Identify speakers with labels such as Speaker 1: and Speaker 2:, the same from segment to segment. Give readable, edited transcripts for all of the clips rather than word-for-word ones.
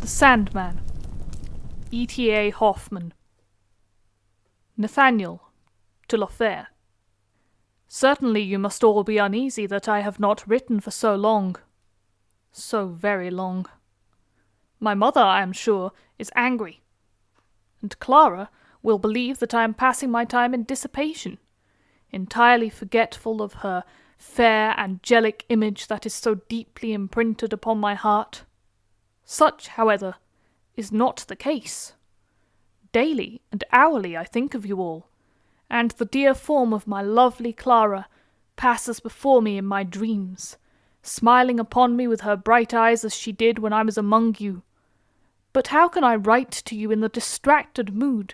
Speaker 1: The Sandman. E.T.A. Hoffman. Nathaniel, to Lothair. Certainly you must all be uneasy that I have not written for so long. So very long. My mother, I am sure, is angry, and Clara will believe that I am passing my time in dissipation, entirely forgetful of her fair angelic image that is so deeply imprinted upon my heart. Such, however, is not the case. Daily and hourly I think of you all, and the dear form of my lovely Clara passes before me in my dreams, smiling upon me with her bright eyes as she did when I was among you. But how can I write to you in the distracted mood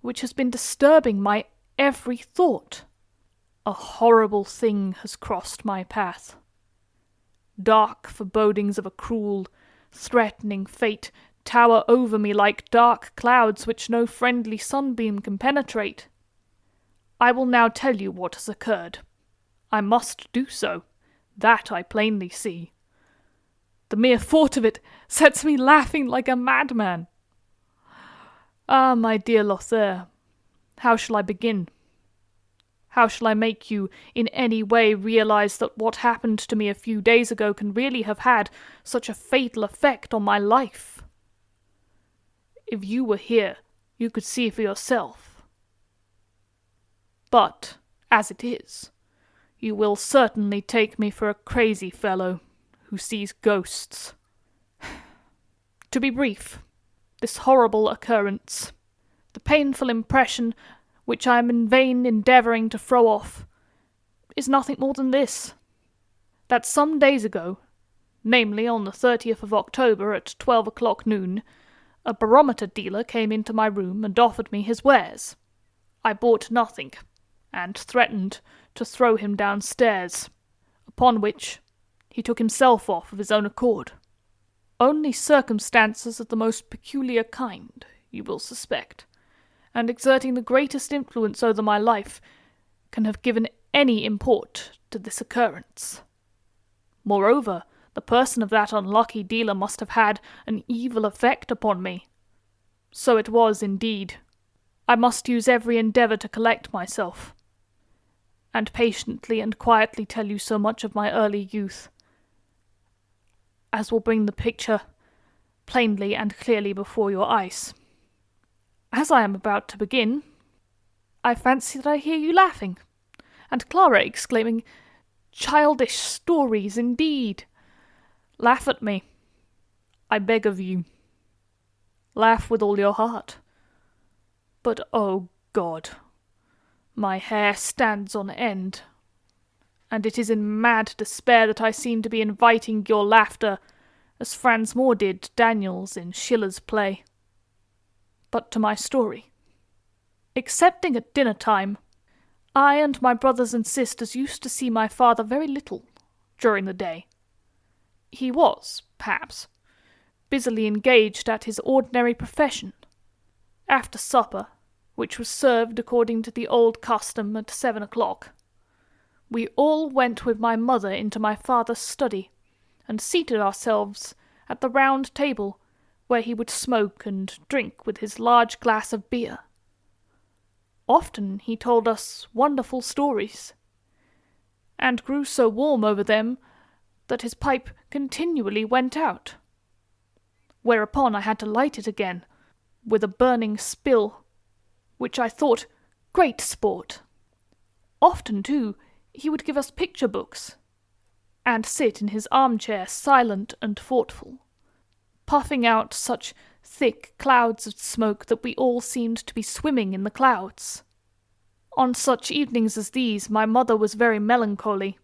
Speaker 1: which has been disturbing my every thought? A horrible thing has crossed my path. Dark forebodings of a cruel, threatening fate tower over me like dark clouds which no friendly sunbeam can penetrate. I will now tell you what has occurred. I must do so. That I plainly see. The mere thought of it sets me laughing like a madman. Ah, my dear Lothair, how shall I begin? How shall I make you in any way realize that what happened to me a few days ago can really have had such a fatal effect on my life? If you were here, you could see for yourself. But, as it is, you will certainly take me for a crazy fellow who sees ghosts. To be brief, this horrible occurrence, the painful impression which I am in vain endeavouring to throw off, is nothing more than this: that some days ago, namely on the 30th of October at 12 o'clock noon, a barometer dealer came into my room and offered me his wares. I bought nothing, and threatened to throw him downstairs, upon which he took himself off of his own accord. Only circumstances of the most peculiar kind, you will suspect, and exerting the greatest influence over my life, can have given any import to this occurrence. Moreover, the person of that unlucky dealer must have had an evil effect upon me. So it was, indeed. I must use every endeavour to collect myself, and patiently and quietly tell you so much of my early youth as will bring the picture plainly and clearly before your eyes. As I am about to begin, I fancy that I hear you laughing, and Clara exclaiming, "Childish stories, indeed!" Laugh at me, I beg of you. Laugh with all your heart. But, oh God, my hair stands on end, and it is in mad despair that I seem to be inviting your laughter, as Franz Moore did Daniels in Schiller's play. But to my story. Excepting at dinner time, I and my brothers and sisters used to see my father very little during the day. He was, perhaps, busily engaged at his ordinary profession. After supper, which was served according to the old custom at 7 o'clock, we all went with my mother into my father's study, and seated ourselves at the round table where he would smoke and drink with his large glass of beer. Often he told us wonderful stories, and grew so warm over them that his pipe continually went out, whereupon I had to light it again with a burning spill, which I thought great sport. Often, too, he would give us picture books, and sit in his armchair silent and thoughtful, puffing out such thick clouds of smoke that we all seemed to be swimming in the clouds. On such evenings as these my mother was very melancholy,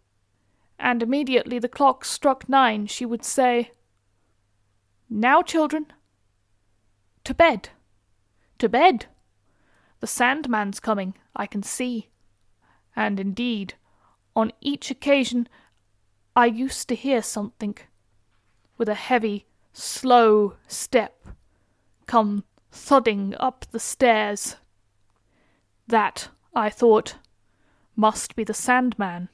Speaker 1: and immediately the clock struck 9 she would say, "Now, children, to bed, to bed. The Sandman's coming, I can see." And indeed, on each occasion I used to hear something, with a heavy, slow step, come thudding up the stairs. That, I thought, must be the Sandman.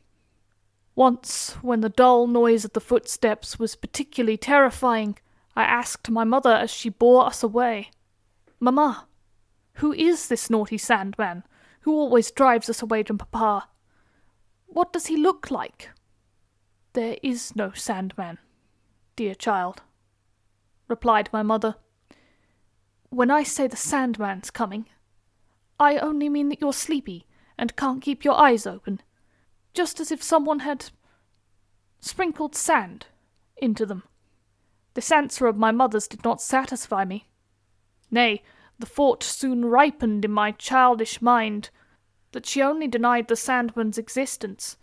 Speaker 1: Once, when the dull noise of the footsteps was particularly terrifying, I asked my mother as she bore us away, "Mamma, who is this naughty Sandman, who always drives us away from Papa? What does he look like?" "There is no Sandman, dear child," replied my mother. "When I say the Sandman's coming, I only mean that you're sleepy and can't keep your eyes open, just as if someone had sprinkled sand into them." This answer of my mother's did not satisfy me. Nay, the thought soon ripened in my childish mind that she only denied the Sandman's existence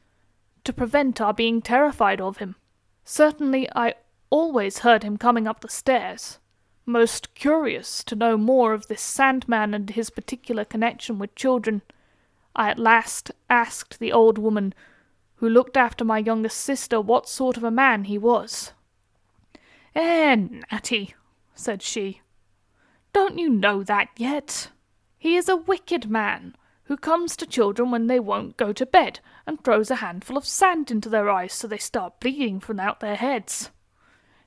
Speaker 1: to prevent our being terrified of him. Certainly I always heard him coming up the stairs. Most curious to know more of this Sandman and his particular connection with children, I at last asked the old woman who looked after my youngest sister what sort of a man he was. "Natty," said she, "don't you know that yet? He is a wicked man, who comes to children when they won't go to bed, and throws a handful of sand into their eyes so they start bleeding from out their heads.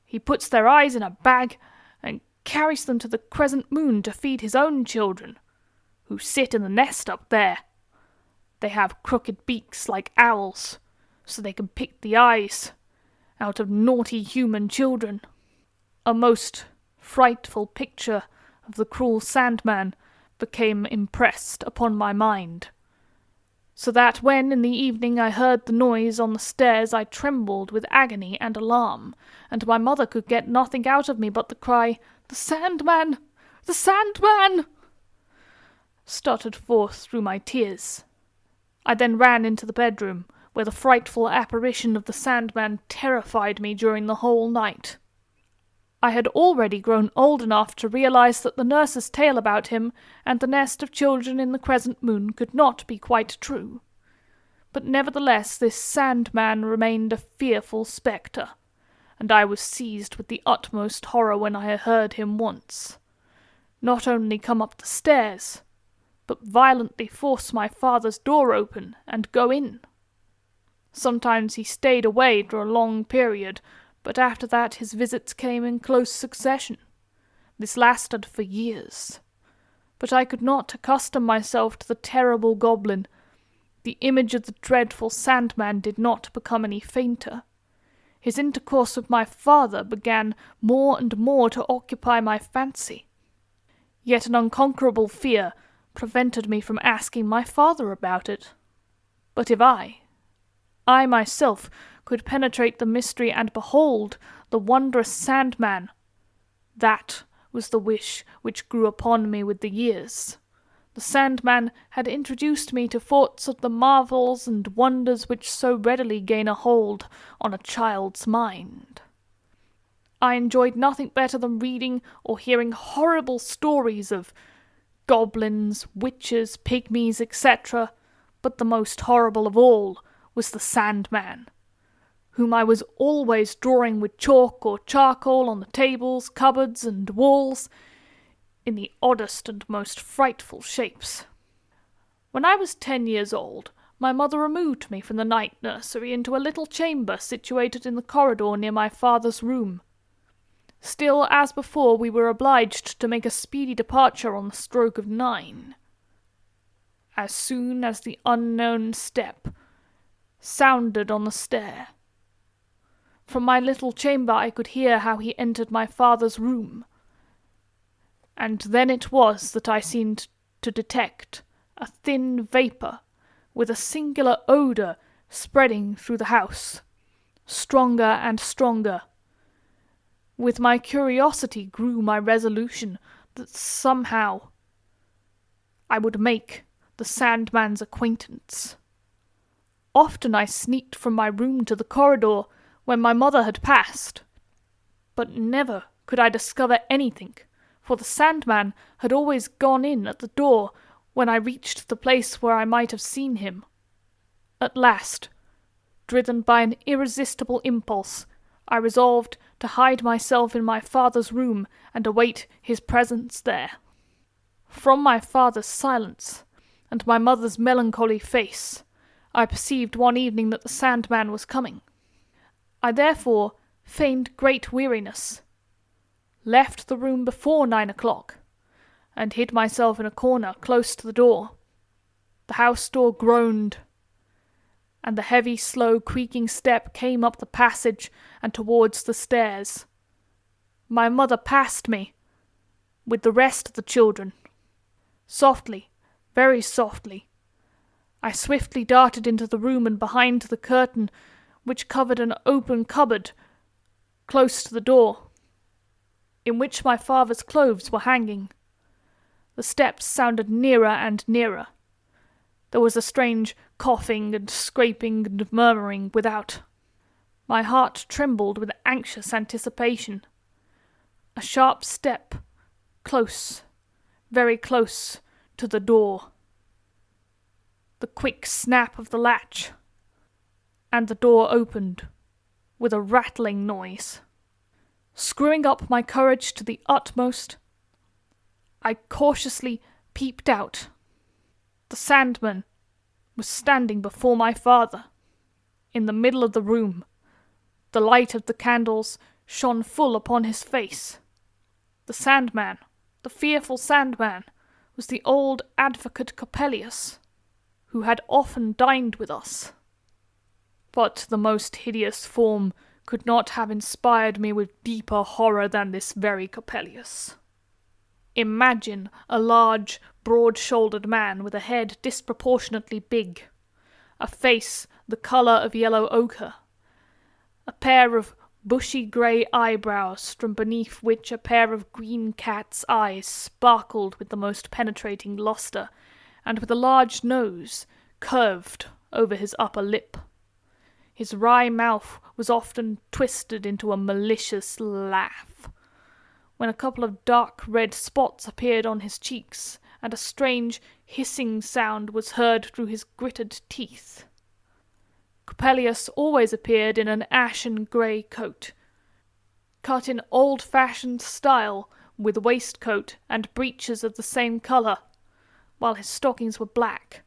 Speaker 1: He puts their eyes in a bag, and carries them to the crescent moon to feed his own children, who sit in the nest up there. They have crooked beaks like owls, so they can pick the eyes out of naughty human children." A most frightful picture of the cruel Sandman became impressed upon my mind, so that when in the evening I heard the noise on the stairs I trembled with agony and alarm, and my mother could get nothing out of me but the cry, "The Sandman! The Sandman!" stuttered forth through my tears. I then ran into the bedroom, where the frightful apparition of the Sandman terrified me during the whole night. I had already grown old enough to realize that the nurse's tale about him and the nest of children in the crescent moon could not be quite true. But nevertheless this Sandman remained a fearful spectre, and I was seized with the utmost horror when I heard him once not only come up the stairs, but violently force my father's door open and go in. Sometimes he stayed away for a long period, but after that his visits came in close succession. This lasted for years. But I could not accustom myself to the terrible goblin. The image of the dreadful Sandman did not become any fainter. His intercourse with my father began more and more to occupy my fancy. Yet an unconquerable fear prevented me from asking my father about it. But if I myself, could penetrate the mystery and behold the wondrous Sandman, that was the wish which grew upon me with the years. The Sandman had introduced me to thoughts of the marvels and wonders which so readily gain a hold on a child's mind. I enjoyed nothing better than reading or hearing horrible stories of goblins, witches, pygmies, etc., but the most horrible of all was the Sandman, whom I was always drawing with chalk or charcoal on the tables, cupboards, and walls, in the oddest and most frightful shapes. When I was 10 years old, my mother removed me from the night nursery into a little chamber situated in the corridor near my father's room. Still, as before, we were obliged to make a speedy departure on the stroke of 9. As soon as the unknown step sounded on the stair, from my little chamber I could hear how he entered my father's room, and then it was that I seemed to detect a thin vapour with a singular odour spreading through the house, stronger and stronger. With my curiosity grew my resolution that somehow I would make the Sandman's acquaintance. Often I sneaked from my room to the corridor when my mother had passed, but never could I discover anything, for the Sandman had always gone in at the door when I reached the place where I might have seen him. At last, driven by an irresistible impulse, I resolved to hide myself in my father's room and await his presence there. From my father's silence and my mother's melancholy face, I perceived one evening that the Sandman was coming. I therefore feigned great weariness, left the room before 9 o'clock, and hid myself in a corner close to the door. The house door groaned, and the heavy, slow, creaking step came up the passage and towards the stairs. My mother passed me, with the rest of the children. Softly, very softly, I swiftly darted into the room and behind the curtain which covered an open cupboard close to the door, in which my father's clothes were hanging. The steps sounded nearer and nearer. There was a strange coughing and scraping and murmuring without. My heart trembled with anxious anticipation. A sharp step, close, very close to the door. The quick snap of the latch, and the door opened with a rattling noise. Screwing up my courage to the utmost, I cautiously peeped out. The Sandman was standing before my father, in the middle of the room. The light of the candles shone full upon his face. The Sandman, the fearful Sandman, was the old advocate Coppelius, who had often dined with us. But the most hideous form could not have inspired me with deeper horror than this very Coppelius. Imagine a large, broad-shouldered man with a head disproportionately big, a face the colour of yellow ochre, a pair of bushy grey eyebrows from beneath which a pair of green cat's eyes sparkled with the most penetrating lustre, and with a large nose curved over his upper lip. His wry mouth was often twisted into a malicious laugh, when a couple of dark red spots appeared on his cheeks, and a strange hissing sound was heard through his gritted teeth. Coppelius always appeared in an ashen grey coat, cut in old-fashioned style, with waistcoat and breeches of the same colour, while his stockings were black,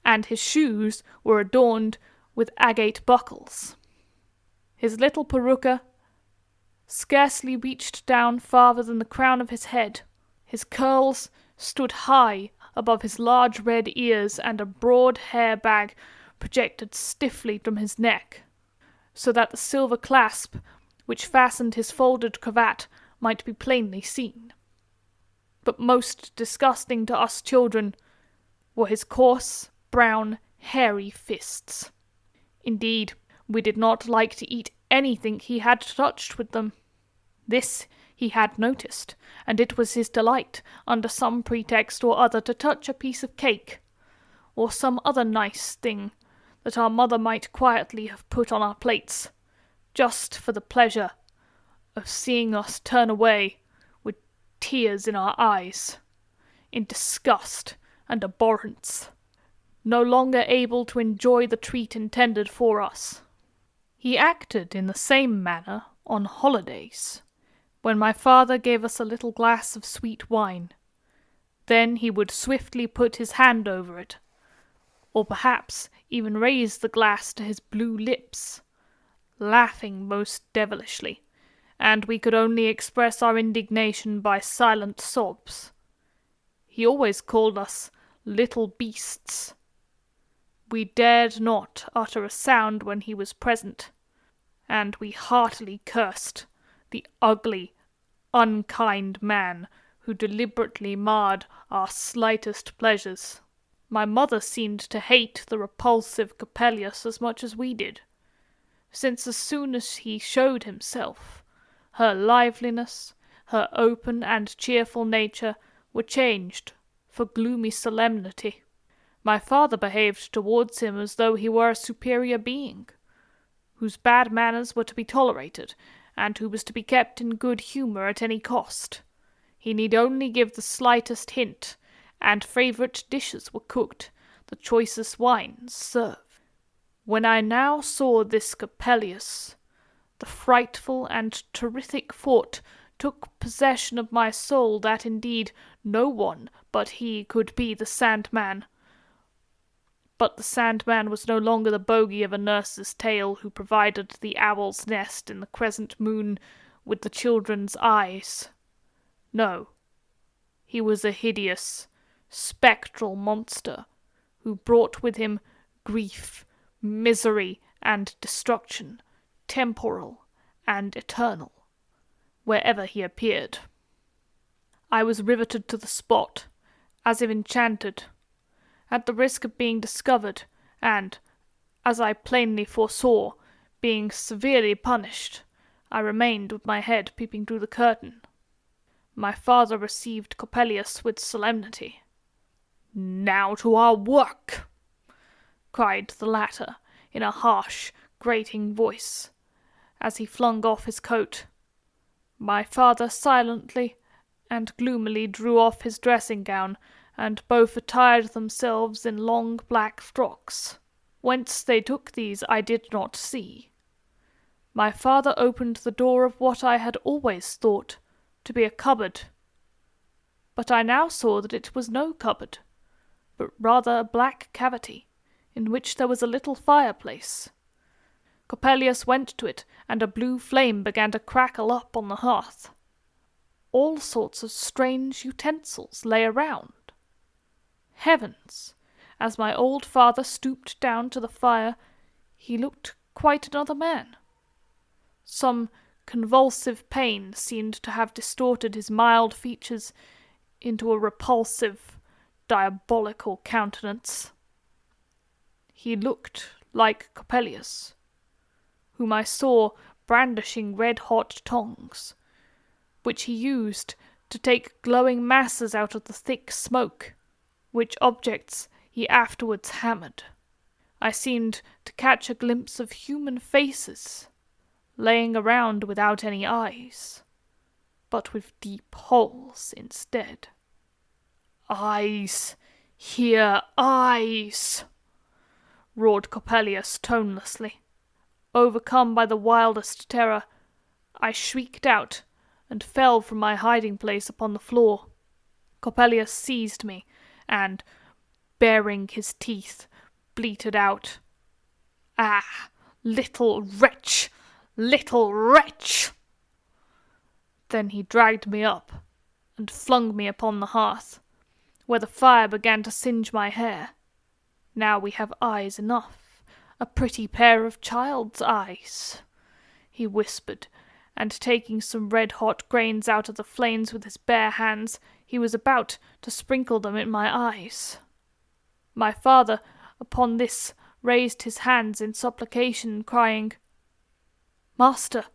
Speaker 1: and his shoes were adorned with agate buckles. His little peruca scarcely reached down farther than the crown of his head. His curls stood high above his large red ears, and a broad hair bag projected stiffly from his neck, so that the silver clasp which fastened his folded cravat might be plainly seen. But most disgusting to us children were his coarse, brown, hairy fists. Indeed, we did not like to eat anything he had touched with them. This he had noticed, and it was his delight, under some pretext or other, to touch a piece of cake, or some other nice thing that our mother might quietly have put on our plates, just for the pleasure of seeing us turn away with tears in our eyes, in disgust and abhorrence, no longer able to enjoy the treat intended for us. He acted in the same manner on holidays, when my father gave us a little glass of sweet wine. Then he would swiftly put his hand over it, or perhaps even raise the glass to his blue lips, laughing most devilishly, and we could only express our indignation by silent sobs. He always called us little beasts. We dared not utter a sound when he was present, and we heartily cursed the ugly, unkind man who deliberately marred our slightest pleasures. My mother seemed to hate the repulsive Coppelius as much as we did, since as soon as he showed himself, her liveliness, her open and cheerful nature were changed for gloomy solemnity. My father behaved towards him as though he were a superior being, whose bad manners were to be tolerated, and who was to be kept in good humour at any cost. He need only give the slightest hint, and favourite dishes were cooked, the choicest wines served. When I now saw this Coppelius, the frightful and terrific thought took possession of my soul that indeed no one but he could be the Sandman. But the Sandman was no longer the bogey of a nurse's tale who provided the owl's nest in the crescent moon with the children's eyes. No, he was a hideous, spectral monster who brought with him grief, misery, and destruction, temporal and eternal, wherever he appeared. I was riveted to the spot, as if enchanted. At the risk of being discovered, and, as I plainly foresaw, being severely punished, I remained with my head peeping through the curtain. My father received Coppelius with solemnity. "Now to our work!" cried the latter, in a harsh, grating voice, as he flung off his coat. My father silently and gloomily drew off his dressing-gown, and both attired themselves in long black frocks. Whence they took these I did not see. My father opened the door of what I had always thought to be a cupboard, but I now saw that it was no cupboard, but rather a black cavity, in which there was a little fireplace. Coppelius went to it, and a blue flame began to crackle up on the hearth. All sorts of strange utensils lay around. Heavens! As my old father stooped down to the fire, he looked quite another man. Some convulsive pain seemed to have distorted his mild features into a repulsive, diabolical countenance. He looked like Coppelius, whom I saw brandishing red-hot tongs, which he used to take glowing masses out of the thick smoke, which objects he afterwards hammered. I seemed to catch a glimpse of human faces, laying around without any eyes, but with deep holes instead. "Eyes! Here, eyes!" roared Coppelius tonelessly. Overcome by the wildest terror, I shrieked out, and fell from my hiding-place upon the floor. Coppelius seized me, and, baring his teeth, bleated out, "Ah, little wretch! Little wretch!" Then he dragged me up, and flung me upon the hearth, where the fire began to singe my hair. "Now we have eyes enough, a pretty pair of child's eyes," he whispered, and taking some red-hot grains out of the flames with his bare hands, he was about to sprinkle them in my eyes. My father, upon this, raised his hands in supplication, crying, "Master,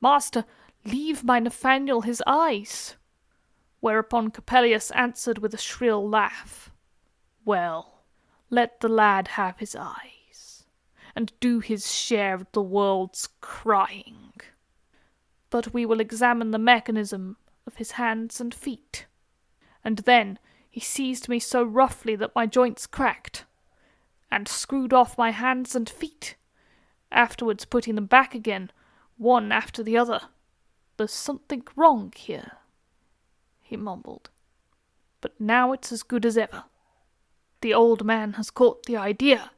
Speaker 1: master, leave my Nathaniel his eyes!" Whereupon Coppelius answered with a shrill laugh, "Well, let the lad have his eyes, and do his share of the world's crying. But we will examine the mechanism of his hands and feet." And then he seized me so roughly that my joints cracked, and screwed off my hands and feet, afterwards putting them back again, one after the other. "There's something wrong here," he mumbled, "but now it's as good as ever. The old man has caught the idea,"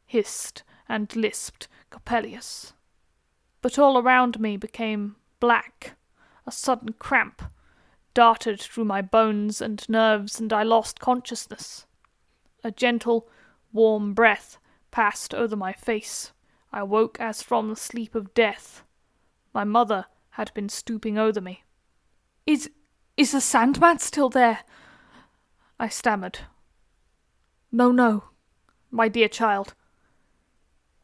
Speaker 1: hissed and lisped Coppelius. But all around me became black. A sudden cramp darted through my bones and nerves, and I lost consciousness. A gentle, warm breath passed over my face. I woke as from the sleep of death. My mother had been stooping over me. Is the Sandman still there?" I stammered. No, my dear child.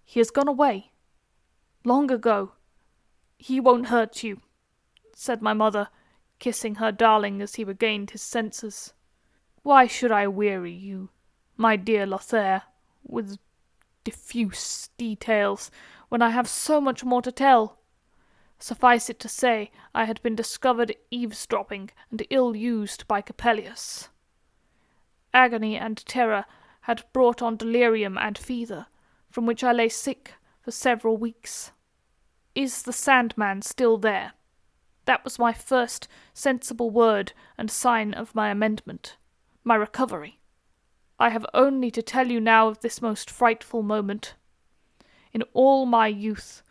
Speaker 1: He has gone away. Long ago. He won't hurt you," said my mother, kissing her darling as he regained his senses. "Why should I weary you, my dear Lothair, with diffuse details, when I have so much more to tell? Suffice it to say, I had been discovered eavesdropping and ill-used by Coppelius. Agony and terror had brought on delirium and fever, from which I lay sick for several weeks. Is the Sandman still there? That was my first sensible word and sign of my amendment, my recovery. I have only to tell you now of this most frightful moment. In all my youth,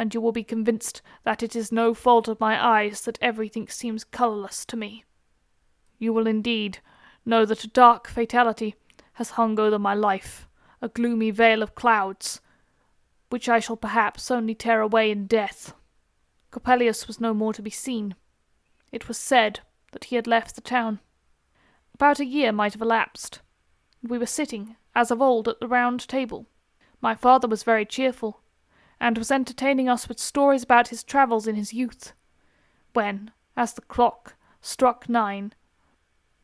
Speaker 1: and you will be convinced that it is no fault of my eyes that everything seems colourless to me. You will indeed know that a dark fatality has hung over my life, a gloomy veil of clouds, which I shall perhaps only tear away in death. Coppelius was no more to be seen. It was said that he had left the town. About a year might have elapsed, and we were sitting, as of old, at the round table. My father was very cheerful, and was entertaining us with stories about his travels in his youth, when, as the clock struck 9,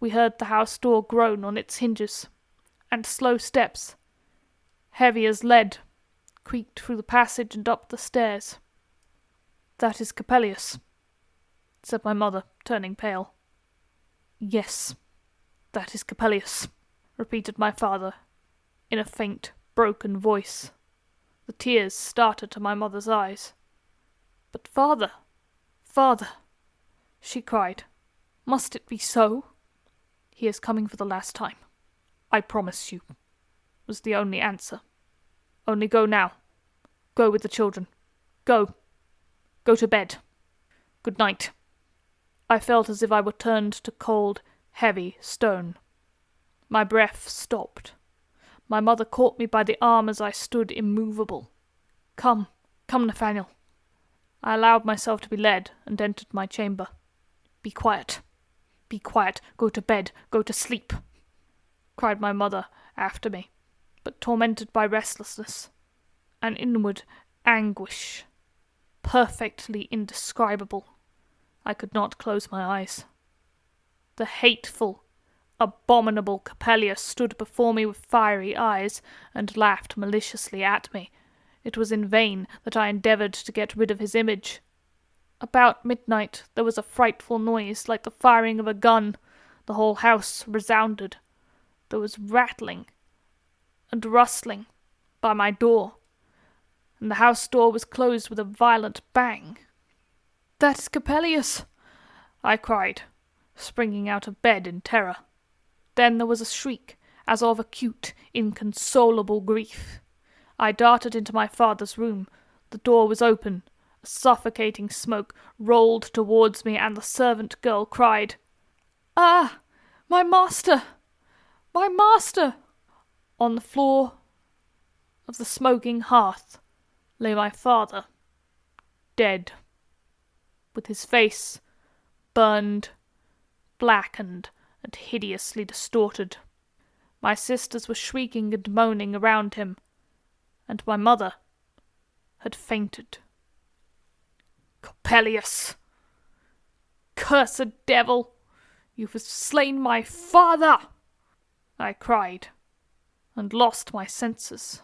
Speaker 1: we heard the house door groan on its hinges, and slow steps, heavy as lead, creaked through the passage and up the stairs. "That is Coppelius," said my mother, turning pale. "Yes, that is Coppelius," repeated my father, in a faint, broken voice. The tears started to my mother's eyes. "But father, father," she cried, "must it be so?" "He is coming for the last time, I promise you," was the only answer. "Only go now. Go with the children. Go. Go to bed. Good night." I felt as if I were turned to cold, heavy stone. My breath stopped. My mother caught me by the arm as I stood immovable. Come, Nathaniel." I allowed myself to be led, and entered my chamber. Be quiet. Go to bed. Go to sleep," cried my mother after me, but tormented by restlessness, an inward anguish, perfectly indescribable. I could not close my eyes. The hateful, abominable Coppelius stood before me with fiery eyes, and laughed maliciously at me. It was in vain that I endeavoured to get rid of his image. About midnight there was a frightful noise, like the firing of a gun. The whole house resounded. There was rattling and rustling by my door, and the house door was closed with a violent bang. "That is Coppelius!" I cried, springing out of bed in terror. Then there was a shriek, as of acute, inconsolable grief. I darted into my father's room. The door was open. A suffocating smoke rolled towards me, and the servant girl cried, "Ah, my master! My master!" On the floor of the smoking hearth lay my father, dead, with his face burned, blackened, and hideously distorted. My sisters were shrieking and moaning around him, and my mother had fainted. "Coppelius! Cursed devil! You have slain my father!" I cried, and lost my senses.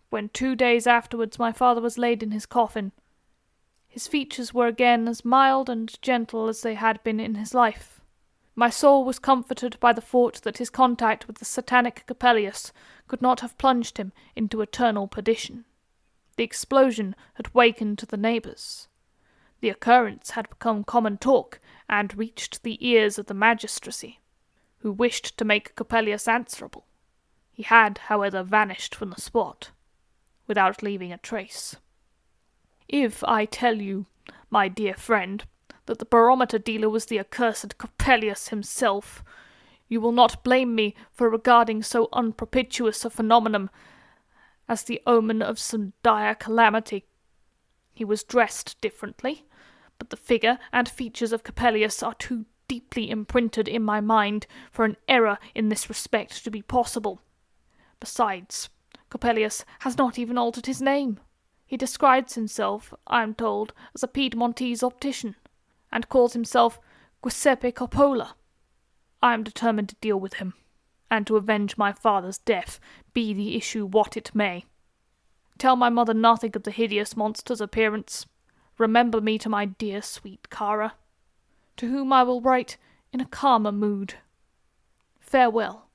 Speaker 1: When 2 days afterwards my father was laid in his coffin, his features were again as mild and gentle as they had been in his life. My soul was comforted by the thought that his contact with the satanic Coppelius could not have plunged him into eternal perdition. The explosion had wakened the neighbours. The occurrence had become common talk, and reached the ears of the magistracy, who wished to make Coppelius answerable. He had, however, vanished from the spot, without leaving a trace. If I tell you, my dear friend, that the barometer dealer was the accursed Coppelius himself, you will not blame me for regarding so unpropitious a phenomenon as the omen of some dire calamity. He was dressed differently, but the figure and features of Coppelius are too deeply imprinted in my mind for an error in this respect to be possible. Besides, Coppelius has not even altered his name. He describes himself, I am told, as a Piedmontese optician, and calls himself Giuseppe Coppola. I am determined to deal with him, and to avenge my father's death, be the issue what it may. Tell my mother nothing of the hideous monster's appearance. Remember me to my dear sweet Cara, to whom I will write in a calmer mood. Farewell.